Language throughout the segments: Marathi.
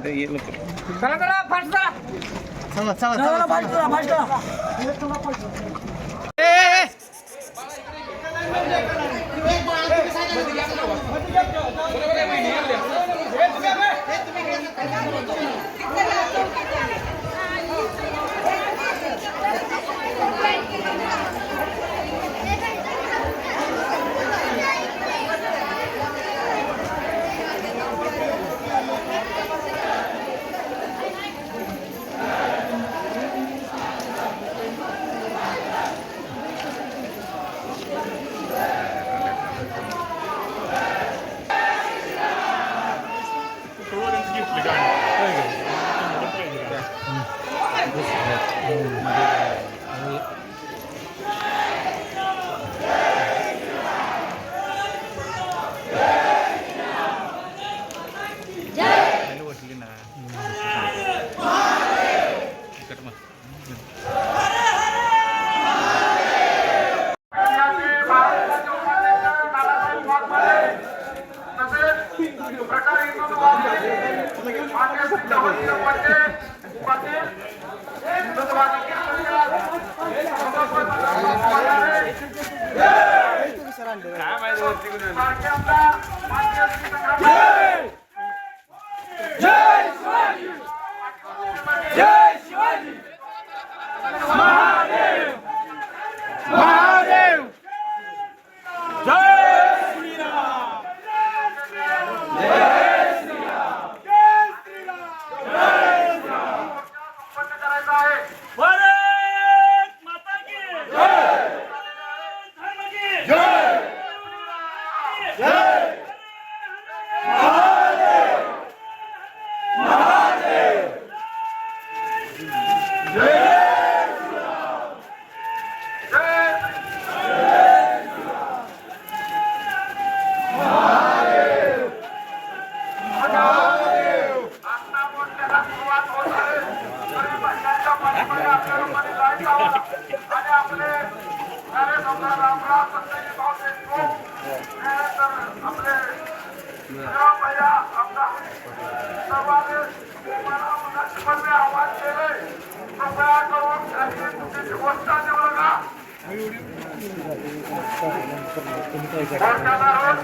ये लोग चला चला फास्ट चला चला चला फास्ट चला फास्ट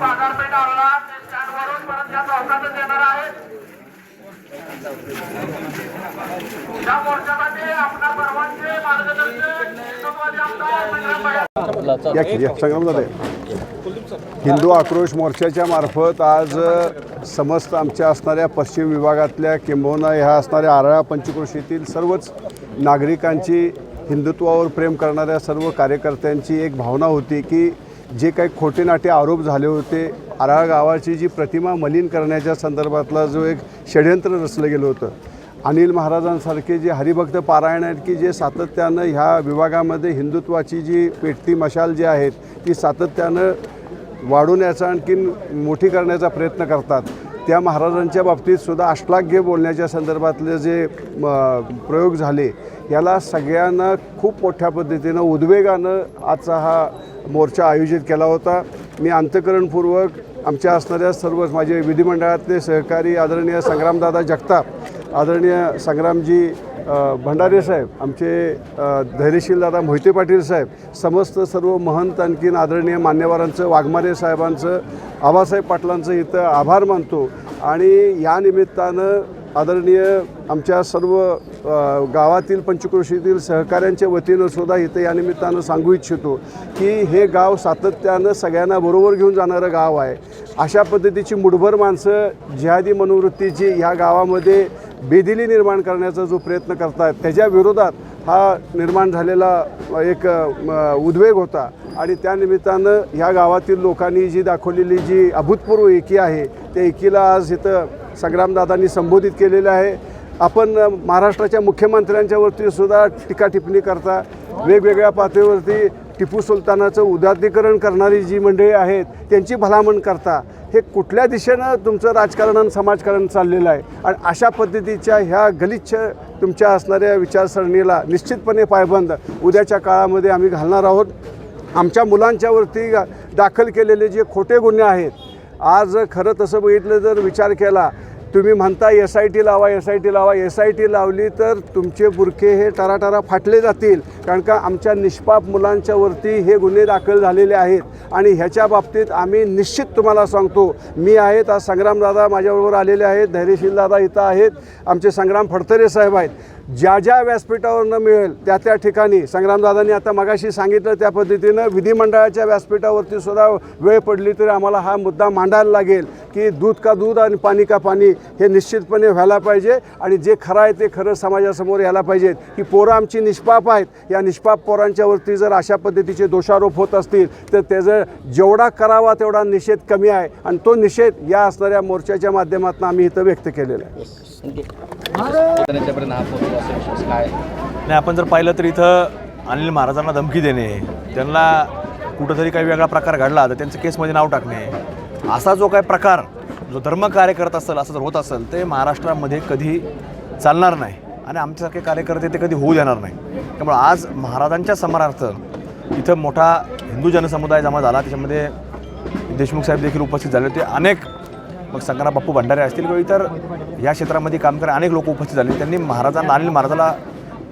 बाजारपेठ आवला स्टँडवरून परत या चौकातच येणार आहे. या मोर्चामध्ये आपल्या सर्वांचे मार्गदर्शक संग्रामदादा हिंदू आक्रोश मोर्चाच्या मार्फत आज समस्त आमच्या असणाऱ्या पश्चिम विभागातल्या किंबहुना ह्या असणाऱ्या आराळा पंचक्रोशीतील सर्वच नागरिकांची हिंदुत्वावर प्रेम करणाऱ्या सर्व कार्यकर्त्यांची एक भावना होती की जे काही खोटे नाटे आरोप झाले होते, आराळा गावाची जी प्रतिमा मलिन करण्याच्या संदर्भातला जो एक षड्यंत्र रचलं गेलं होतं, अनिल महाराजांसारखे जे हरिभक्त पारायण आहेत की जे सातत्यानं ह्या विभागामध्ये हिंदुत्वाची जी पेटती मशाल जी आहेत ती सातत्यानं वाढवण्याचा आणखीन मोठी करण्याचा प्रयत्न करतात, त्या महाराजांच्या बाबतीत सुद्धा अश्लाघ्य बोलण्याच्या संदर्भातले जे प्रयोग झाले याला सगळ्यांना खूप मोठ्या पद्धतीनं उद्वेगानं आजचा हा मोर्चा आयोजित केला होता. मी अंतःकरणपूर्वक आमच्या असणाऱ्या सर्व माझे विधिमंडळातले सहकारी आदरणीय संग्रामदादा जगताप, आदरणीय संग्रामजी भंडारे साहेब, आमचे धैर्यशील दादा मोहिते पाटील साहेब, समस्त सर्व महंत आणखीन आदरणीय मान्यवरांचं, वाघमारे साहेबांचं, आबासाहेब पाटलांचं इथं आभार मानतो. आणि या निमित्तानं आदरणीय आमच्या सर्व गावातील पंचक्रोशीतील सहकाऱ्यांच्या वतीनं सुद्धा इथं या निमित्तानं सांगू इच्छितो की हे गाव सातत्यानं सगळ्यांना बरोबर घेऊन जाणारं गाव आहे. अशा पद्धतीची मुठभर माणसं जिहादी मनोवृत्तीची ह्या गावामध्ये बेदिली निर्माण करण्याचा जो प्रयत्न करतात त्याच्या विरोधात हा निर्माण झालेला एक उद्वेग होता आणि त्या निमित्तानं ह्या गावातील लोकांनी जी दाखवलेली जी अभूतपूर्व एकी आहे त्या एकीला आज इथं संग्रामदादांनी संबोधित केलेलं आहे. आपण महाराष्ट्राच्या मुख्यमंत्र्यांच्या वरती सुद्धा टीका टिप्पणी करता वेगवेगळ्या पातळीवरती टिपू सुलतानाचं उदात्तीकरण करणारी जी मंडळी आहेत त्यांची भलामण करता. हे कुठल्या दिशेनं तुमचं राजकारण आणि समाजकारण चाललेलं आहे आणि अशा पद्धतीच्या ह्या गलिच्छ तुमच्या असणाऱ्या विचारसरणीला निश्चितपणे पायबंद उद्याच्या काळामध्ये आम्ही घालणार आहोत. आमच्या मुलांच्यावरती दाखल केलेले जे खोटे गुन्हे आहेत, आज खरं तसं बघितलं जर विचार केला, तुम्ही म्हणता SIT लावा SIT लावा, SIT लावली तर तुमचे बुरखे हे टराटरा फाटले जातील. कारण का आमच्या निष्पाप मुलांच्यावरती हे गुन्हे दाखल झालेले आहेत आणि ह्याच्या बाबतीत आम्ही निश्चित तुम्हाला सांगतो, मी आहेत, आज संग्रामदादा माझ्याबरोबर आलेले आहेत, धैर्यशील दादा इथं आहेत, आमचे संग्राम फडतरे साहेब आहेत. ज्या ज्या व्यासपीठावरनं मिळेल त्या त्या ठिकाणी संग्रामदादांनी आता मगाशी सांगितलं त्या पद्धतीनं विधिमंडळाच्या व्यासपीठावरती सुद्धा वेळ पडली तरी आम्हाला हा मुद्दा मांडायला लागेल की दूध का दूध आणि पाणी का पाणी हे निश्चितपणे व्हायला पाहिजे आणि जे खरं आहे ते खरं समाजासमोर यायला पाहिजेत. की पोरं आमची निष्पाप आहेत, या निष्पाप पोरांच्यावरती जर अशा पद्धतीचे दोषारोप होत असतील तर त्याचं जेवढा करावा तेवढा निषेध कमी आहे आणि तो निषेध या असणाऱ्या मोर्चाच्या माध्यमातून आम्ही इथं व्यक्त केलेला आहे. नाही, आपण जर पाहिलं तर इथं अनिल महाराजांना धमकी देणे, त्यांना कुठंतरी काही वेगळा प्रकार घडला तर त्यांचं केसमध्ये नाव टाकणे, असा जो काही प्रकार जो धर्मकार्य करत असेल असं जर होत असेल ते महाराष्ट्रामध्ये कधी चालणार नाही आणि आमच्यासारखे कार्यकर्ते ते कधी होऊ देणार नाही. त्यामुळे आज महाराजांच्या स्मरणार्थ इथं मोठा हिंदू जनसमुदाय जमा झाला, त्याच्यामध्ये देशमुख साहेब देखील उपस्थित झाले होते. अनेक मग संग्राम बाप्पू भंडारे असतील किंवा इतर या क्षेत्रामध्ये काम करणारे अनेक लोक उपस्थित झाले. त्यांनी महाराजांना अनिल महाराजाला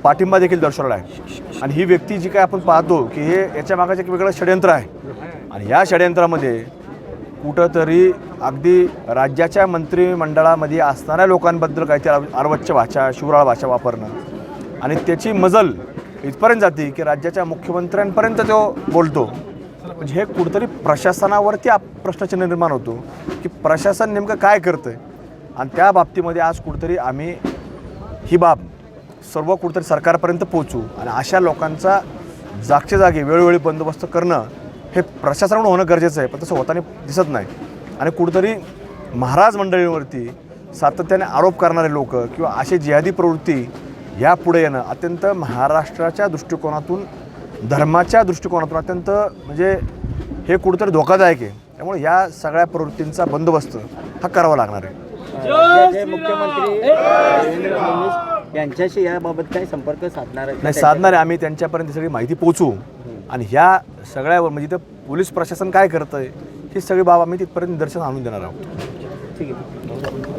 पाठिंबा देखील दर्शवला आहे आणि ही व्यक्ती जी काय आपण पाहतो की हे याच्या मागाचं एक वेगळं षडयंत्र आहे आणि या षडयंत्रामध्ये कुठंतरी अगदी राज्याच्या मंत्रिमंडळामध्ये असणाऱ्या लोकांबद्दल काहीतरी अर्वच्च भाषा, शिवराळ भाषा वापरणं आणि त्याची मजल इथपर्यंत जाते की राज्याच्या मुख्यमंत्र्यांपर्यंत तो बोलतो. म्हणजे हे कुठंतरी प्रशासनावरती प्रश्नचिन्ह निर्माण होतो की प्रशासन नेमकं काय करतं आहे आणि त्या बाबतीमध्ये आज कुठंतरी आम्ही ही बाब सर्व कुठंतरी सरकारपर्यंत पोचू आणि अशा लोकांचा जागच्या जागी वेळोवेळी बंदोबस्त करणं हे प्रशासनाकडून होणं गरजेचं आहे, पण तसं होताना दिसत नाही. आणि कुठंतरी महाराज मंडळींवरती सातत्याने आरोप करणारे लोक किंवा अशी जिहादी प्रवृत्ती यापुढे येणं अत्यंत महाराष्ट्राच्या दृष्टिकोनातून, धर्माच्या दृष्टिकोनातून अत्यंत म्हणजे हे कुठंतरी धोकादायक आहे. त्यामुळे या सगळ्या प्रवृत्तींचा बंदोबस्त हा करावा लागणार आहे. राज्याचे मुख्यमंत्री देवेंद्र फडणवीस यांच्याशी याबाबत काही संपर्क साधणार आहे? नाही, साधणार आहे. आम्ही त्यांच्यापर्यंत सगळी माहिती पोचू आणि ह्या सगळ्यावर म्हणजे इथं पोलीस प्रशासन काय करतं आहे ही सगळी बाब आम्ही तिथपर्यंत निदर्शन आणून देणार आहोत. ठीक आहे.